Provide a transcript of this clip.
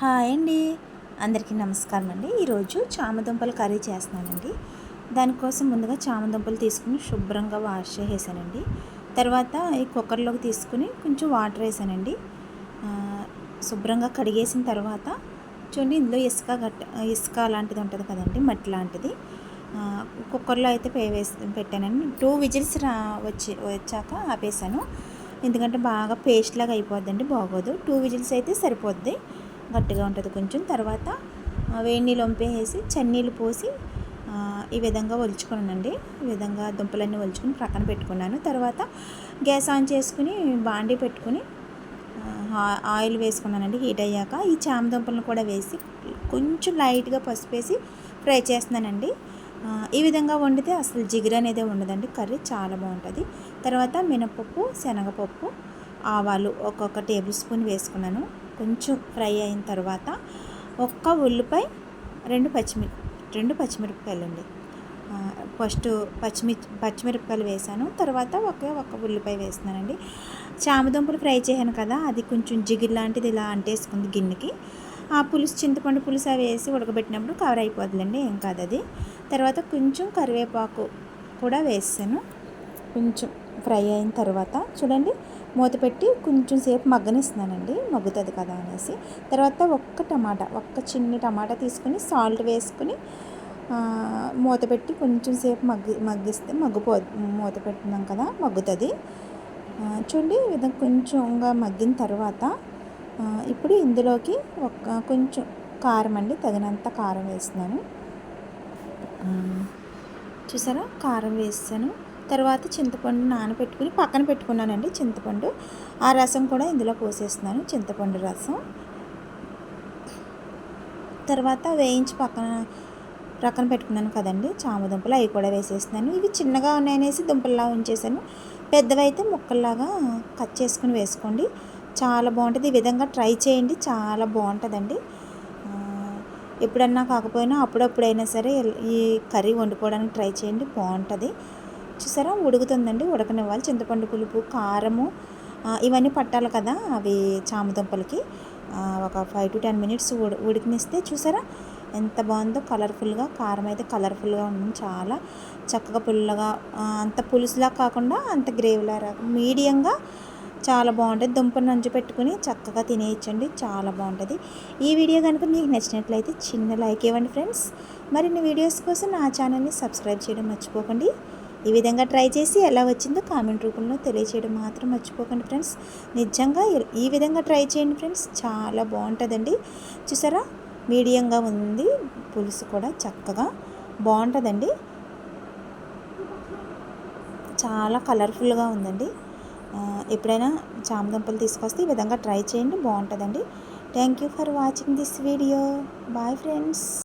Hi అండి, అందరికీ నమస్కారం అండి. ఈరోజు చామదుంపల కర్రీ చేస్తున్నానండి. దానికోసం ముందుగా చామదుంపలు తీసుకుని శుభ్రంగా వాష్ చేసేసానండి. తర్వాత ఈ కుక్కర్లోకి తీసుకుని కొంచెం వాటర్ వేసానండి. శుభ్రంగా కడిగేసిన తర్వాత చూడండి, ఇందులో ఇసుక లాంటిది ఉంటుంది కదండి, మట్టి లాంటిది. కుక్కర్లో అయితే పెట్టానండి. 2 విజిల్స్ వచ్చాక ఆపేసాను. ఎందుకంటే బాగా పేస్ట్ లాగా అయిపోద్దండి, బాగోదు. 2 విజిల్స్ అయితే సరిపోద్ది, గట్టిగా ఉంటుంది కొంచెం. తర్వాత వేడి నీళ్ళు వంపేసి చన్నీళ్ళు పోసి ఈ విధంగా ఒలుచుకున్నానండి. ఈ విధంగా దుంపలన్నీ ఒలుచుకుని ప్రక్కన పెట్టుకున్నాను. తర్వాత గ్యాస్ ఆన్ చేసుకుని బాండీ పెట్టుకుని ఆయిల్ వేసుకున్నానండి. హీట్ అయ్యాక ఈ చామదుంపలను కూడా వేసి కొంచెం లైట్గా పసుపు వేసి ఫ్రై చేస్తున్నానండి. ఈ విధంగా వండితే అసలు జిగురు అనేది ఉండదండి, కర్రీ చాలా బాగుంటుంది. తర్వాత మినపప్పు, శనగపప్పు, ఆవాలు ఒక్కొక్క టేబుల్ స్పూన్ వేసుకున్నాను. కొంచెం ఫ్రై అయిన తర్వాత ఒక్క ఉల్లిపాయ, 2 పచ్చిమిరపకాయలు అండి. ఫస్ట్ పచ్చిమిరపకాయలు వేసాను. తర్వాత ఒక్క ఉల్లిపాయ వేస్తున్నానండి. చామదుంపలు ఫ్రై చేయను కదా, అది కొంచెం జిగురు లాంటిది ఇలా అంటేసుకుంది గిన్నెకి. ఆ పులుసు, చింతపండు పులుసు అవి వేసి ఉడకబెట్టినప్పుడు కవర్ అయిపోతుందండి, ఏం కాదు అది. తర్వాత కొంచెం కరివేపాకు కూడా వేసాను. కొంచెం ఫ్రై అయిన తర్వాత చూడండి, మూత పెట్టి కొంచెం సేపు మగ్గనిస్తున్నానండి, మగ్గుతుంది కదా అనేసి. తర్వాత ఒక్క చిన్న టమాటా తీసుకుని సాల్ట్ వేసుకుని మూత పెట్టి కొంచెం సేపు మగ్గిస్తే మూత పెట్టినాం కదా, మగ్గుతుంది. చూడండి, ఈ విధంగా కొంచెంగా మగ్గిన తర్వాత ఇప్పుడు ఇందులోకి కొంచెం కారం అండి, తగినంత కారం వేస్తున్నాను. చూసారా, కారం వేసాను. తర్వాత చింతపండు నానబెట్టుకుని పక్కన పెట్టుకున్నానండి. చింతపండు ఆ రసం కూడా ఇందులో పోసేస్తున్నాను, చింతపండు రసం. తర్వాత వేయించి ప్రక్కన పెట్టుకున్నాను కదండి చామదుంపలు, అవి కూడా వేసేస్తున్నాను. ఇవి చిన్నగా ఉన్నాయనేసి దుంపల్లా ఉంచేసాను. పెద్దవైతే ముక్కల్లాగా కట్ చేసుకుని వేసుకోండి, చాలా బాగుంటుంది. ఈ విధంగా ట్రై చేయండి, చాలా బాగుంటుందండి. ఎప్పుడన్నా కాకపోయినా అప్పుడప్పుడైనా సరే ఈ కర్రీ వండుకోవడానికి ట్రై చేయండి, బాగుంటుంది. చూసారా, ఉడుకుతుందండి, ఉడకనివ్వాలి. చింతపండు పులుపు, కారము ఇవన్నీ పట్టాలి కదా అవి చామదుంపలకి. ఒక 5 to 10 మినిట్స్ ఉడికినిస్తే చూసారా ఎంత బాగుందో, కలర్ఫుల్గా. కారం అయితే కలర్ఫుల్గా ఉంటుంది, చాలా చక్కగా పుల్లగా, అంత పులుసులా కాకుండా అంత గ్రేవీలా మీడియంగా చాలా బాగుంటుంది. దుంపను నంచు పెట్టుకుని చక్కగా తినేయచ్చండి, చాలా బాగుంటుంది. ఈ వీడియో కనుక మీకు నచ్చినట్లయితే చిన్న లైక్ ఇవ్వండి ఫ్రెండ్స్. మరిన్ని వీడియోస్ కోసం నా ఛానల్ని సబ్స్క్రైబ్ చేయడం మర్చిపోకండి. ఈ విధంగా ట్రై చేసి ఎలా వచ్చిందో కామెంట్ రూపంలో తెలియచేయడం మాత్రం మర్చిపోకండి ఫ్రెండ్స్. నిజంగా ఈ విధంగా ట్రై చేయండి ఫ్రెండ్స్, చాలా బాగుంటుందండి. చూసారా, మీడియంగా ఉంది, పులుసు కూడా చక్కగా బాగుంటుందండి, చాలా కలర్ఫుల్గా ఉందండి. ఎప్పుడైనా చామదుంపలు తీసుకొస్తే ఈ విధంగా ట్రై చేయండి, బాగుంటుందండి. Thank you for watching this video. Bye friends.